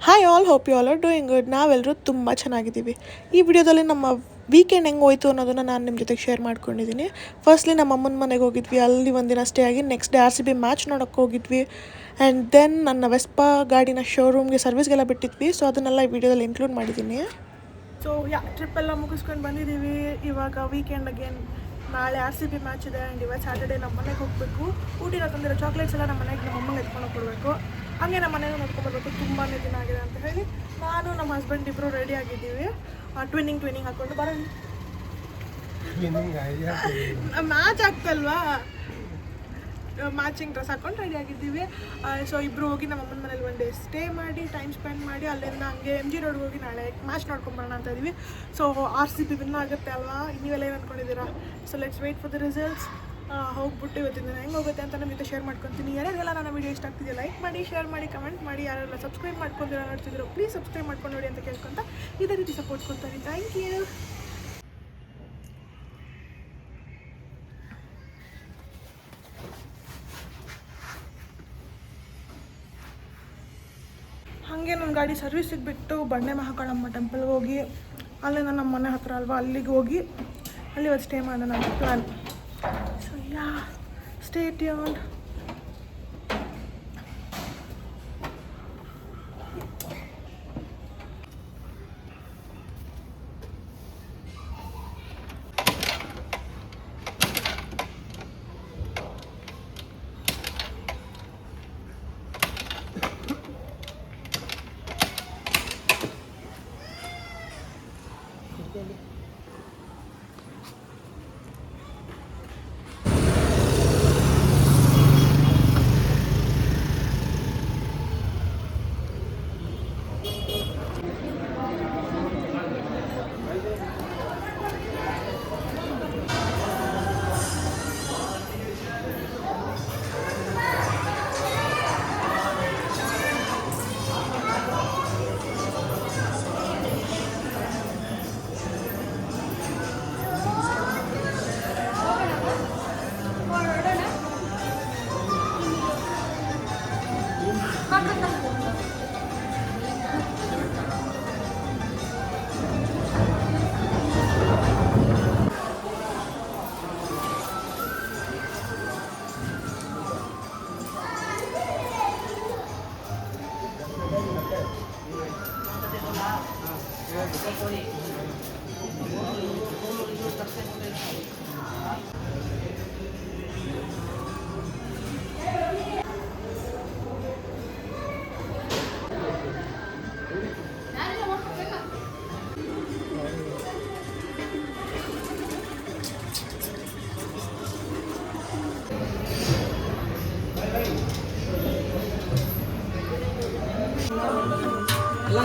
Hi all, hope you all are doing good. ನಾವೆಲ್ಲರೂ ತುಂಬ ಚೆನ್ನಾಗಿದ್ದೀವಿ. ಈ ವಿಡಿಯೋದಲ್ಲಿ ನಮ್ಮ ವೀಕೆಂಡ್ ಹೆಂಗೆ ಹೋಯ್ತು ಅನ್ನೋದನ್ನು ನಾನು ನಿಮ್ಮ ಜೊತೆಗೆ ಶೇರ್ ಮಾಡ್ಕೊಂಡಿದ್ದೀನಿ. ಫಸ್ಟ್ಲಿ ನಮ್ಮ ಅಮ್ಮನ ಮನೆಗೆ ಹೋಗಿದ್ವಿ, ಅಲ್ಲಿ ಒಂದಿನ ಸ್ಟೇ ಆಗಿ ನೆಕ್ಸ್ಟ್ ಡೇ RCB ಮ್ಯಾಚ್ ನೋಡೋಕ್ಕೆ ಹೋಗಿದ್ವಿ. ಆ್ಯಂಡ್ ದೆನ್ ನನ್ನ ವೆಸ್ಪಾ ಗಾಡಿನ ಶೋರೂಮ್ಗೆ ಸರ್ವಿಸ್ಗೆಲ್ಲ ಬಿಟ್ಟಿದ್ವಿ. ಸೊ ಅದನ್ನೆಲ್ಲ ಈ ವಿಡಿಯೋದಲ್ಲಿ ಇನ್ಕ್ಲೂಡ್ ಮಾಡಿದ್ದೀನಿ. ಸೊ ಟ್ರಿಪ್ ಎಲ್ಲ ಮುಗಿಸ್ಕೊಂಡು ಬಂದಿದ್ದೀವಿ. ಇವಾಗ ವೀಕೆಂಡ್ ಅಗೇನ್. ನಾಳೆ RCB ಮ್ಯಾಚ್ ಇದೆ ಆ್ಯಂಡ್ ಇವತ್ತು ಸ್ಯಾಟರ್ಡೇ ನಮ್ಮ ಮನೆಗೆ ಹೋಗಬೇಕು. ಊಟಿನ ತಂದಿರೋ ಚಾಕ್ಲೇಟ್ಸ್ ಎಲ್ಲ ನಮ್ಮ ಮನೆಗೆ ನಮ್ಮ ಅಮ್ಮಂಗೆ ಎತ್ಕೊಂಡು ಕೊಡಬೇಕು. ಹಾಗೆ ನಮ್ಮ ಮನೆಯೂ ನೋಡ್ಕೊಬರ್ಬೇಕು, ತುಂಬಾ ದಿನ ಆಗಿದೆ ಅಂತ ಹೇಳಿ ನಾನು ನಮ್ಮ ಹಸ್ಬೆಂಡ್ ಇಬ್ಬರು ರೆಡಿ ಆಗಿದ್ದೀವಿ. ಟ್ವಿನ್ನಿಂಗ್ ಹಾಕ್ಕೊಂಡು ಬರೋಣ. ಮ್ಯಾಚ್ ಆಗ್ತಲ್ವಾ, ಮ್ಯಾಚಿಂಗ್ ಡ್ರೆಸ್ ಹಾಕ್ಕೊಂಡು ರೆಡಿ ಆಗಿದ್ದೀವಿ. ಸೊ ಇಬ್ಬರು ಹೋಗಿ ನಮ್ಮ ಅಮ್ಮನ ಮನೇಲಿ ಒನ್ ಡೇ ಸ್ಟೇ ಮಾಡಿ ಟೈಮ್ ಸ್ಪೆಂಡ್ ಮಾಡಿ ಅಲ್ಲಿಂದ ಹಂಗೆ MG ರೋಡ್ಗೆ ಹೋಗಿ ನಾಳೆ ಮ್ಯಾಚ್ ನೋಡ್ಕೊಂಬರೋಣ ಅಂತ ಇದ್ದೀವಿ. ಸೊ RCB ವಿನ್ ಆಗುತ್ತೆ ಅಲ್ವಾ, ನೀವೆಲ್ಲ ಏನು ಅಂದ್ಕೊಂಡಿದ್ದೀರಾ? So let's wait for the results. ಹೋಗ್ಬಿಟ್ಟು ಇವತ್ತಿನ ಹೆಂಗೆ ಹೋಗುತ್ತೆ ಅಂತ ನಮ್ಮ ಜೊತೆ ಶೇರ್ ಮಾಡ್ಕೊತೀನಿ. ಯಾರ್ಯಾರೆಲ್ಲ ನನ್ನ ವೀಡಿಯೋ ಇಷ್ಟ ಆಗ್ತಿದೆಯಾ ಲೈಕ್ ಮಾಡಿ, ಶೇರ್ ಮಾಡಿ, ಕಮೆಂಟ್ ಮಾಡಿ. ಯಾರೆಲ್ಲ ಸಬ್ಸ್ಕ್ರೈಬ್ ಮಾಡ್ಕೊಂಡಿರೋ ನೋಡ್ತಿದ್ರು ಪ್ಲೀಸ್ ಸಬ್ಸ್ಕ್ರೈಬ್ ಮಾಡ್ಕೊಂಡು ನೋಡಿ ಅಂತ ಕೇಳ್ಕೊಂತ ಇದೇ ರೀತಿ ಸಪೋರ್ಟ್ ಕೊಡ್ತಾರೆ. Thank you. ಹಾಗೆ ನನ್ನ ಗಾಡಿ ಸರ್ವಿಸಿಗೆ ಬಿಟ್ಟು ಬಂಡೆ ಮಹಾಕಾಳಮ್ಮ ಟೆಂಪಲ್ಗೆ ಹೋಗಿ ಅಲ್ಲಿಂದ ನಮ್ಮ ಮನೆ ಹತ್ರ ಅಲ್ವಾ, ಅಲ್ಲಿಗೆ ಹೋಗಿ ಅಲ್ಲಿ ಒಂದು ಸ್ಟೇ ಮಾಡೋಣ ಅಂತ plan. So yeah, stay tuned.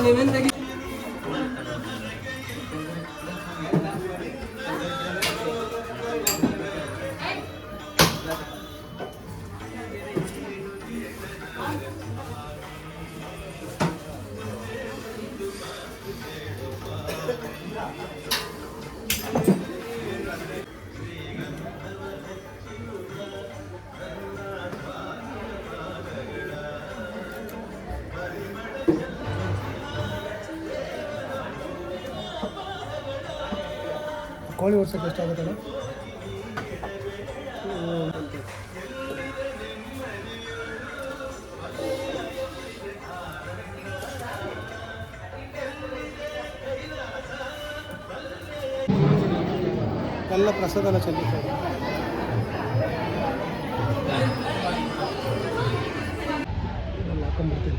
ನೀವೇನು ತೆಗಿ ಕೋಳಿ ಓಡಿಸೋಕೆ ಎಷ್ಟಾಗುತ್ತಲ್ಲ? ಎಲ್ಲ ಪ್ರಸಾದನ ಚೆಲ್ಲಿದ್ದಾರೆ. ಹಾಕೊಂಡ್ಬಿಡ್ತೀನಿ.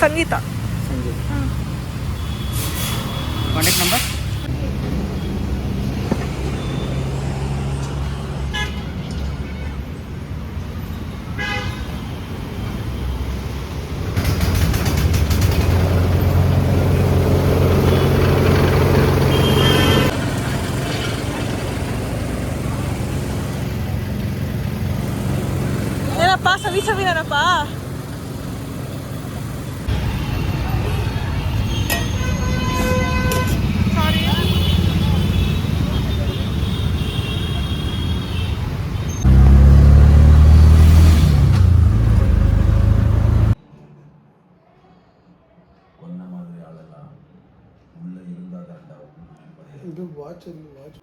ಸಂಗೀತ. ಕಾಂಟ್ಯಾಕ್ಟ್ ನಂಬರ್ ಏನಪ್ಪ ಸವಿ ಸವಿನಪ್ಪ. ಇದು ವಾಚ್ ವಾಚ್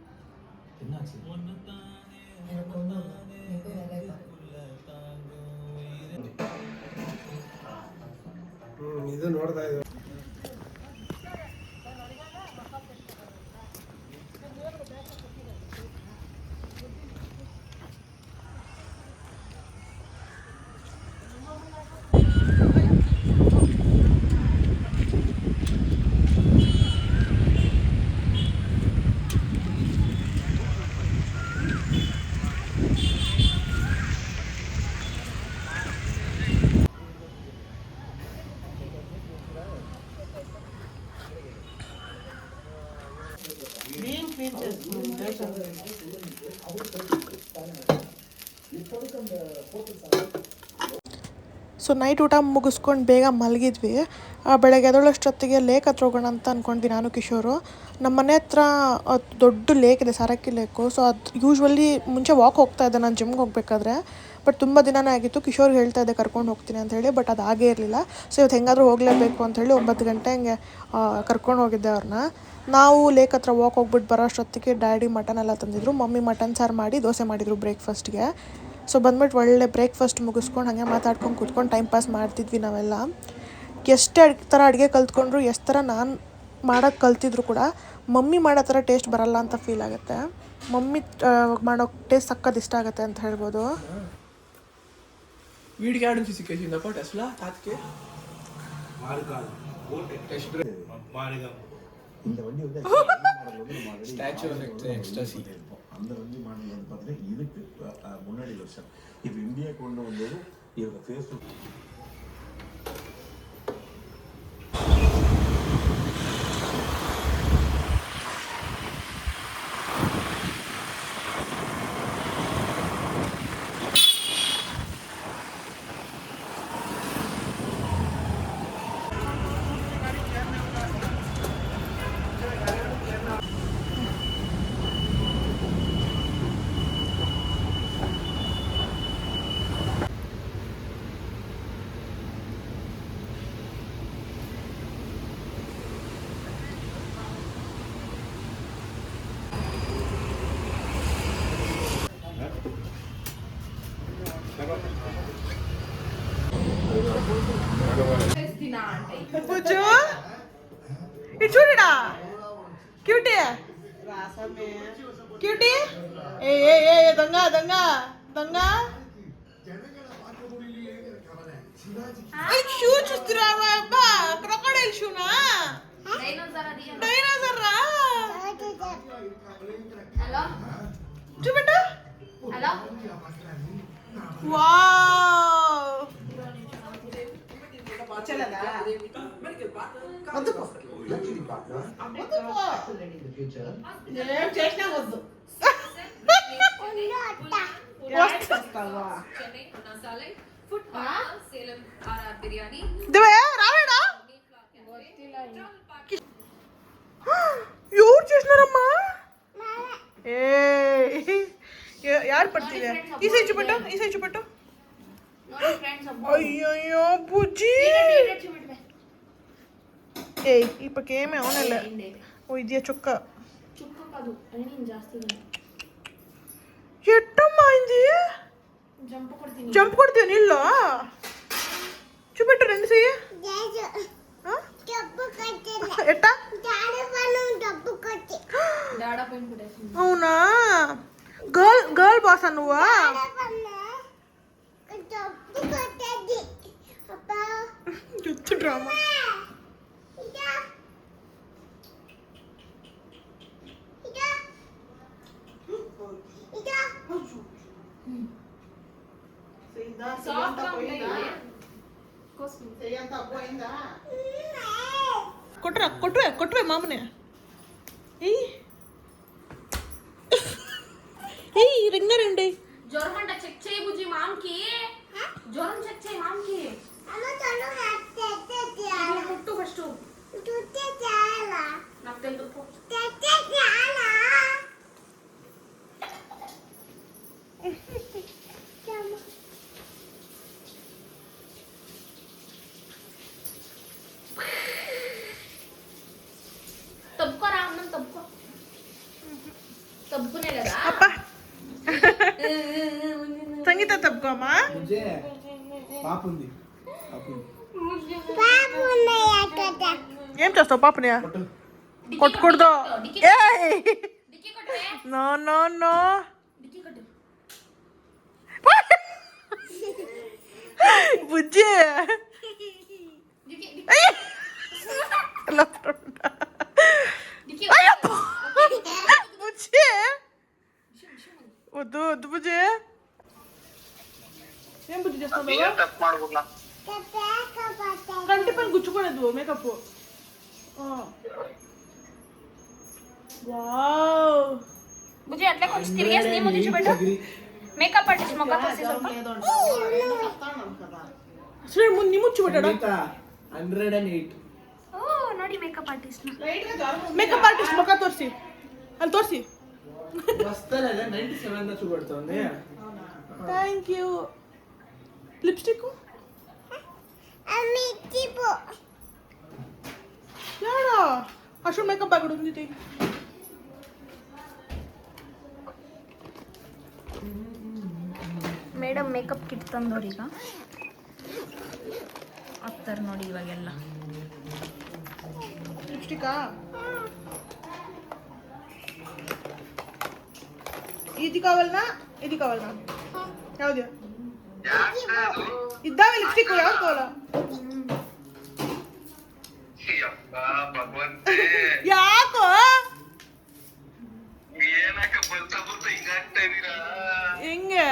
ಇದು ನೋಡ್ತಾ ಇದ್ದೀವಿ. ಸೊ ನೈಟ್ ಊಟ ಮುಗಿಸ್ಕೊಂಡು ಬೇಗ ಮಲಗಿದ್ವಿ. ಬೆಳಗ್ಗೆ ಎದ್ದೇಳೋಷ್ಟೊತ್ತಿಗೆ ಲೇಕ್ ಹತ್ರ ಹೋಗೋಣ ಅಂತ ಅಂದ್ಕೊಂಡ್ವಿ ನಾನು ಕಿಶೋರು. ನಮ್ಮ ಮನೆ ಹತ್ರ ದೊಡ್ಡ ಲೇಕ್ ಇದೆ, ಸಾರಕ್ಕಿ ಲೇಕು. ಸೊ ಅದು ಯೂಶ್ವಲಿ ಮುಂಚೆ ವಾಕ್ ಹೋಗ್ತಾ ಇದ್ದೆ ನಾನು ಜಿಮ್ಗೆ ಹೋಗ್ಬೇಕಾದ್ರೆ. ಬಟ್ ತುಂಬ ದಿನನೇ ಆಗಿತ್ತು. ಕಿಶೋರ್ಗೆ ಹೇಳ್ತಾ ಇದ್ದೆ ಕರ್ಕೊಂಡು ಹೋಗ್ತೀನಿ ಅಂತ ಹೇಳಿ, ಬಟ್ ಅದು ಆಗೇ ಇರಲಿಲ್ಲ. ಸೊ ಇವತ್ತು ಹೆಂಗಾದರೂ ಹೋಗಲೇಬೇಕು ಅಂಥೇಳಿ 9 ಗಂಟೆ ಹಂಗೆ ಕರ್ಕೊಂಡು ಹೋಗಿದ್ದೆ ಅವ್ರನ್ನ. ನಾವು ಲೇಕ್ ಹತ್ರ ವಾಕ್ ಹೋಗ್ಬಿಟ್ಟು ಬರೋ ಅಷ್ಟೊತ್ತಿಗೆ ಡ್ಯಾಡಿ ಮಟನ್ ಎಲ್ಲ ತಂದಿದ್ರು. ಮಮ್ಮಿ ಮಟನ್ ಸಾರು ಮಾಡಿ ದೋಸೆ ಮಾಡಿದರು ಬ್ರೇಕ್ಫಾಸ್ಟ್ಗೆ. ಸೊ ಬಂದ್ಬಿಟ್ಟು ಒಳ್ಳೆ ಬ್ರೇಕ್ಫಾಸ್ಟ್ ಮುಗಿಸ್ಕೊಂಡು ಹಾಗೆ ಮಾತಾಡ್ಕೊಂಡು ಕೂತ್ಕೊಂಡು ಟೈಮ್ ಪಾಸ್ ಮಾಡ್ತಿದ್ವಿ ನಾವೆಲ್ಲ. ಎಷ್ಟೇ ಥರ ಅಡುಗೆ ಕಲ್ತ್ಕೊಂಡ್ರು, ಎಷ್ಟು ಥರ ನಾನು ಮಾಡೋಕ್ಕೆ ಕಲ್ತಿದ್ರು ಕೂಡ ಮಮ್ಮಿ ಮಾಡೋ ಥರ ಟೇಸ್ಟ್ ಬರಲ್ಲ ಅಂತ ಫೀಲ್ ಆಗುತ್ತೆ. ಮಮ್ಮಿ ಮಾಡೋ ಟೇಸ್ಟ್ ಸಕ್ಕತ್ ಇಷ್ಟ ಆಗುತ್ತೆ ಅಂತ ಹೇಳ್ಬೋದು. వీడికి ఆడ నుంచి సిక్కేసింది అప్ప టెస్లా తాతకి இந்த வண்டி வந்து ஸ்டாச்சு ஆஃப் எக்ஸ்டசி அந்த வண்டி மாடல் வந்து பார்த்தீங்கன்னா இதுக்கு முன்னாடி வருஷம் இப்போ இந்தியா கொண்டு வந்தது இவங்க ஃபேஸ்புக். బుజ్జు ఇటు చూడడా క్యూటీ క్యూటీ ఏ ఏ ఏ దొంగ దొంగ దొంగ షూ చూస్తున్నావా అబ్బా క్రొకోడైల్ షూనా డైనోసార్ రా హలో చూపెట్టు హలో వావ్ రావేడా ఎవరు చేసినారమ్మా? ಯಾರು ಪಡ್ತಿದೆ? ಈ ಸೈಜ್ చూపెట్టు, ಈ ಸೈಜ್ చూపెట్టు. ಅಯ್ಯಯ್ಯೋ ಬುಜ್ಜಿ ಏಯ್ ಈ ಪಕ್ಕ ಏಮೇ ಅವನಲ್ಲ. ಓ ಇದೆಯಾ ಚೊಕ್ಕ ಎಟ್ಟಮ್ಮ ಇಂದಿ ಜಂಪ್ ಕೊಡ್ತೀಯ ನಿಲ್ಲ చూపెట్టు రెండు చెయ్యి ఎట్ట అవునా గర్ల్ బాస్ నువ్వా ಡ್ರಾಮಾ. ಕೊಟ್ರೆ ಮಾಮನೆ. ఏయ్ రింగారండి జ్వరం చెక్ చేయి బుజ్జి మామ్కి జ్వరం చెక్ చేయి మామ్కి పుట్టు ఫస్ట్ నాకు తెలుసు తప్పుకోరా అన్నం తప్పుకో తప్పుకునే కదా అప్ప సంగీత తప్పుకోమా. ఏం చేస్తావు పాపని? కొట్టకూడదు. No no no. బుజ్జి బుజ్జి వద్దు వద్దు బుజ్జి. ఏం బుజ్జి చేస్తావు? కంటి పని గుచ్చుకోలేదు మేకప్. వావ్ బుజ్జి అట్లా కొంచెం తిరిగేసి నీ ముందు చూపెట్టు. మేకప్ ఆర్టిస్ట్ మొక్క తోసి ಸ್ವಲ್ಪ శ్రీ ముందు నీ ముచ్చు పెట్టాడు. 108 ಓ ನೋಡಿ ಮೇಕಪ್ ಆರ್ಟಿಸ್ಟ್ మేకప్ ఆర్టిస్ట్ మొక్క తోర్సి ಅಲ್ಲಿ ತೋರ್ಸಿ. వస్తలే 97 చూపెడుతుంది. Thank you. లిప్స్టిక్ ಯಾರ ಅಷ್ಟು ಮೇಕಪ್ ಆಗಿ ಹೊಂದಿದೆ. ಮೇಡಮ್ ಮೇಕಪ್ ಕಿಟ್ ತಂದವ್ರು ಈಗ ಆಗ್ತಾರೆ ನೋಡಿ ಇವಾಗೆಲ್ಲ. ಲಿಪ್ಸ್ಟಿಕಾ ఇది కావాలనా ఇది కావాలనా? ಯಾವ್ದು ಇದ್ದಾವೆ ಲಿಪ್ಸ್ಟಿಕ್ ಯಾವ್ದು ಕಾವಾಲ? ಯಾಕೋ ಹೆಂಗೆ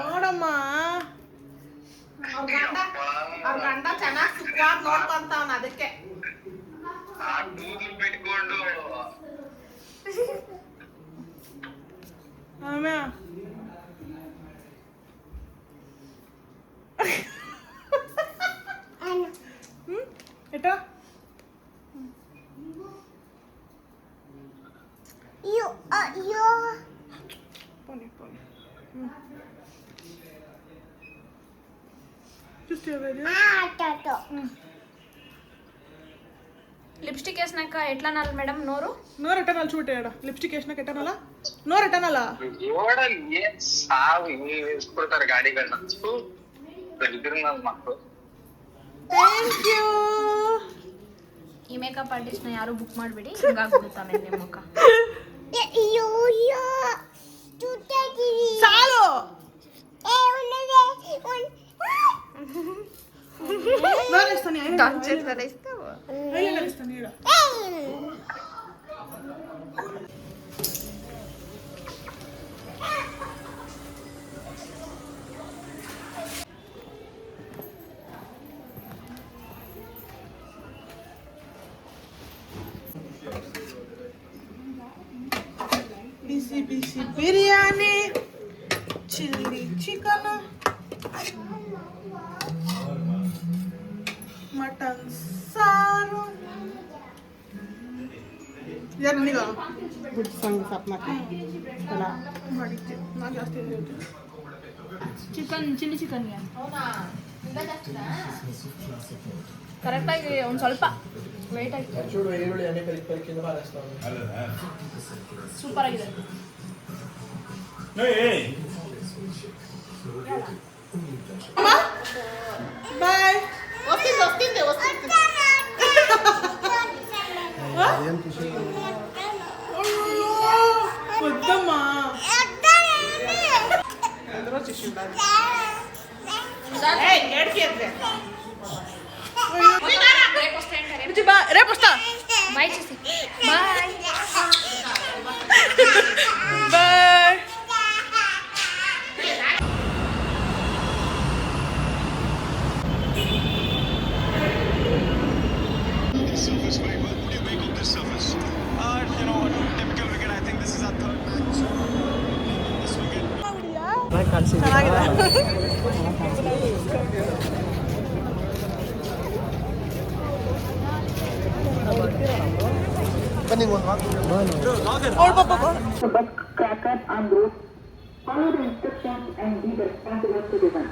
ನೋಡಮ್ಮ ಅವ್ರ ಗಂಡ ಚೆನ್ನಾಗಿ ಸುಖವಾಗಿ ನೋಡ್ಕೊಂತಾವನ ಅದಕ್ಕೆ ಆಮ್ಯಾ ಏಟಾ ಪೋನಿ ಪೋನಿ లిప్స్టిక్ వేసినాక ఎట్లా అనాలి మేడం? నోరు నోరు ఎట్టనాలి చూడాడ. లిప్స్టిక్ వేసినాక ఎట్టనాలా? నోరు ఎట్టనాలా? వేసుకుంటారు గాడి కన్నా మాకు. Thank you. ಈ ಮೇಕಪ್ ಆರ್ಟಿಸ್ಟ್ ನ ಯಾರು ಬುಕ್ ಮಾಡಬೇಡಿ, ಹಿಂಗಾಗ್ಬಿಡುತ್ತಾನೆ ನಿಮ್ಮ ಮುಖ. ಸಾಲು ನೋಡಿಸ್ತಾನೆ ಹೇಳ. ಬಿಸಿ ಬಿಸಿ ಬಿರಿಯಾನಿ, ಚಿಲ್ಲಿ ಚಿಕನ್, ಮಟನ್ ಸಾರು. ಯಾರು ನನಗ ಮಾಡಿದ್ದೆ ನಾನು ಜಾಸ್ತಿ ಚಿಕನ್ ಚಿಲ್ಲಿ ಚಿಕನ್ಗೆ ಕರೆಕ್ಟಾಗಿ ಒಂದು ಸ್ವಲ್ಪ ವೆಯ್ಟ್ ಆಗಿ చూడు ఈರುಳ್ಳಿ ಎಣ್ಣೆ ಕಲಿಕೆ ಕಿಂದ ಬಾರಿಸ್ತಾವ. ಸೂಪರ್ ಆಗಿದೆ. ಬಾಯ್. వద్దమ్మా. రేపు వస్తా ಬಾಯ್ ಚೂಸಿ ಬಾಯ್ ಬಾಯ್. ಚೆನ್ನಾಗಿದೆ. ನೋಡ್ ಪಾಪ But crackers on road. Follow the instructions and be responsible citizen.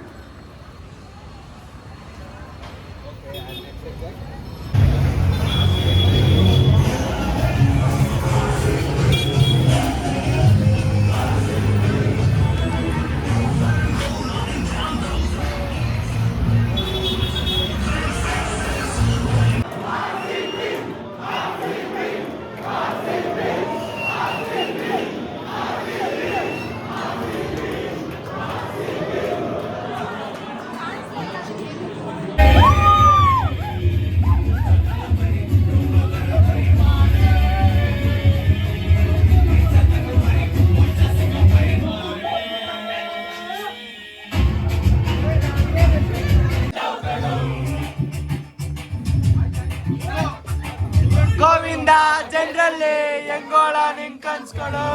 Govinda ಜನರಲ್ಲಿ ಹೆಂಗೋಳ ನಿಂಗ್ ಕನ್ಸ್ಕೊಳು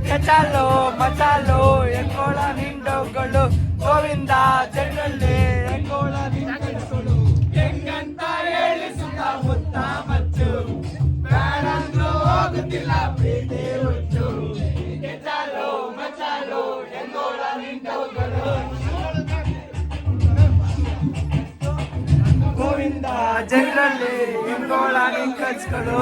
ಕಚಾಲು ಮಚಾಲು ಹೆಂಗೋಳ ನಿಂಡೋಗಳು ಗೋವಿಂದ ಜನರಲ್ಲಿ ಹೆಂಗೋಳ ನಿಂಗ್ ಕನ್ಸ್ಕೊಳು ಹೆಂಗಂತ ಹೇಳಿ ಸುತ್ತಮುತ್ತ ಮಚ್ಚು ಬೇಡಂದ್ರೂ ಹೋಗುತ್ತಿಲ್ಲ ಪ್ರೀತಿ ಹುಚ್ಚು ಕಚಾಲು ಮಚಾಲು ಹೆಂಗೋಳ ನಿಂಡೋಗಳು ಗೋವಿಂದ ಜನರಲ್ಲಿ ಹೆಂಗೋಳ ನಿಂಗ್ ಕನ್ಸ್ಕೊಳು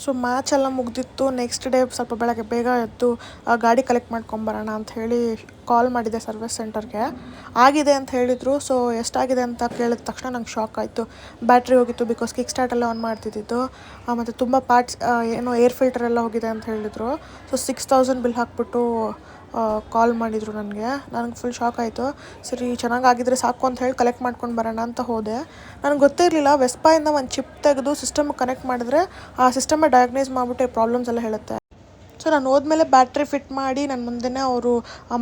ಸೊ ಮ್ಯಾಚ್ ಎಲ್ಲ ಮುಗ್ದಿತ್ತು. ನೆಕ್ಸ್ಟ್ ಡೇ ಸ್ವಲ್ಪ ಬೆಳಗ್ಗೆ ಬೇಗ ಎದ್ದು ಗಾಡಿ ಕಲೆಕ್ಟ್ ಮಾಡ್ಕೊಂಬರೋಣ ಅಂತ ಹೇಳಿ ಕಾಲ್ ಮಾಡಿದೆ ಸರ್ವಿಸ್ ಸೆಂಟರ್ಗೆ. ಆಗಿದೆ ಅಂತ ಹೇಳಿದರು. ಸೊ ಎಷ್ಟಾಗಿದೆ ಅಂತ ಕೇಳಿದ ತಕ್ಷಣ ನಂಗೆ ಶಾಕ್ ಆಯಿತು. ಬ್ಯಾಟ್ರಿ ಹೋಗಿತ್ತು, ಬಿಕಾಸ್ ಕಿಕ್ ಸ್ಟಾರ್ಟ್ ಎಲ್ಲ ಆನ್ ಮಾಡ್ತಿದ್ದಿದ್ದು. ಮತ್ತು ತುಂಬ ಪಾರ್ಟ್ಸ್ ಏನೋ ಏರ್ ಫಿಲ್ಟರ್ ಎಲ್ಲ ಹೋಗಿದೆ ಅಂತ ಹೇಳಿದರು. ಸೊ 6000 ಬಿಲ್ ಹಾಕ್ಬಿಟ್ಟು ಕಾಲ್ ಮಾಡಿದರು ನನಗೆ ಫುಲ್ ಶಾಕ್ ಆಯಿತು. ಸರಿ ಚೆನ್ನಾಗಾಗಿದ್ರೆ ಸಾಕು ಅಂತ ಹೇಳಿ ಕಲೆಕ್ಟ್ ಮಾಡ್ಕೊಂಡು ಬರೋಣ ಅಂತ ಹೋದೆ. ನನಗೆ ಗೊತ್ತಿರಲಿಲ್ಲ ವೆಸ್ಪಾಯಿಂದ ಒಂದು ಚಿಪ್ ತೆಗೆದು ಸಿಸ್ಟಮ್ಗೆ ಕನೆಕ್ಟ್ ಮಾಡಿದ್ರೆ ಆ ಸಿಸ್ಟಮೇ ಡಯಾಗ್ನೈಸ್ ಮಾಡಿಬಿಟ್ಟು ಪ್ರಾಬ್ಲಮ್ಸ್ ಎಲ್ಲ ಹೇಳುತ್ತೆ. ಸೊ ನಾನು ಹೋದ್ಮೇಲೆ ಬ್ಯಾಟ್ರಿ ಫಿಟ್ ಮಾಡಿ ನನ್ನ ಮುಂದೆನೇ ಅವರು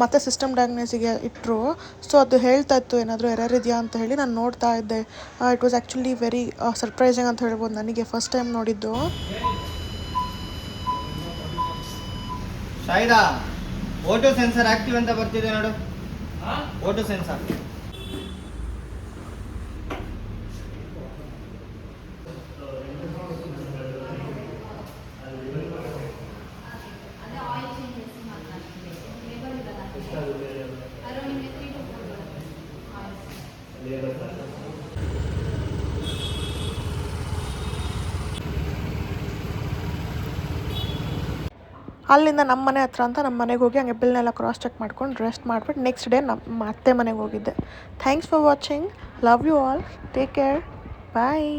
ಮತ್ತೆ ಸಿಸ್ಟಮ್ ಡಯಾಗ್ನೈಸಿಗೆ ಇಟ್ಟರು. ಸೊ ಅದು ಹೇಳ್ತಾ ಇತ್ತು ಏನಾದರೂ ಎರರ್ ಇದೆಯಾ ಅಂತ ಹೇಳಿ. ನಾನು ನೋಡ್ತಾ ಇದ್ದೆ. It was actually very surprising ಅಂತ ಹೇಳ್ಬೋದು. ನನಗೆ ಫಸ್ಟ್ ಟೈಮ್ ನೋಡಿದ್ದು. ಶಾಯಿದಾ ಓಟೋ ಸೆನ್ಸರ್ ಆಕ್ಟಿವ್ ಅಂತ ಬರ್ತಿದೆ ನೋಡು. ಓಟೋ ಸೆನ್ಸರ್ ಅಲ್ಲಿಂದ ನಮ್ಮ ಮನೆ ಹತ್ರ ಅಂತ ನಮ್ಮ ಮನೆಗೆ ಹೋಗಿ ಹಂಗೆ ಬಿಲ್ನೆಲ್ಲ ಕ್ರಾಸ್ ಚೆಕ್ ಮಾಡ್ಕೊಂಡು ರೆಸ್ಟ್ ಮಾಡಿಬಿಟ್ಟು ನೆಕ್ಸ್ಟ್ ಡೇ ನಮ್ಮ ಅತ್ತೆ ಮನೆಗೆ ಹೋಗಿದ್ದೆ. Thanks for watching. Love you all. Take care. Bye.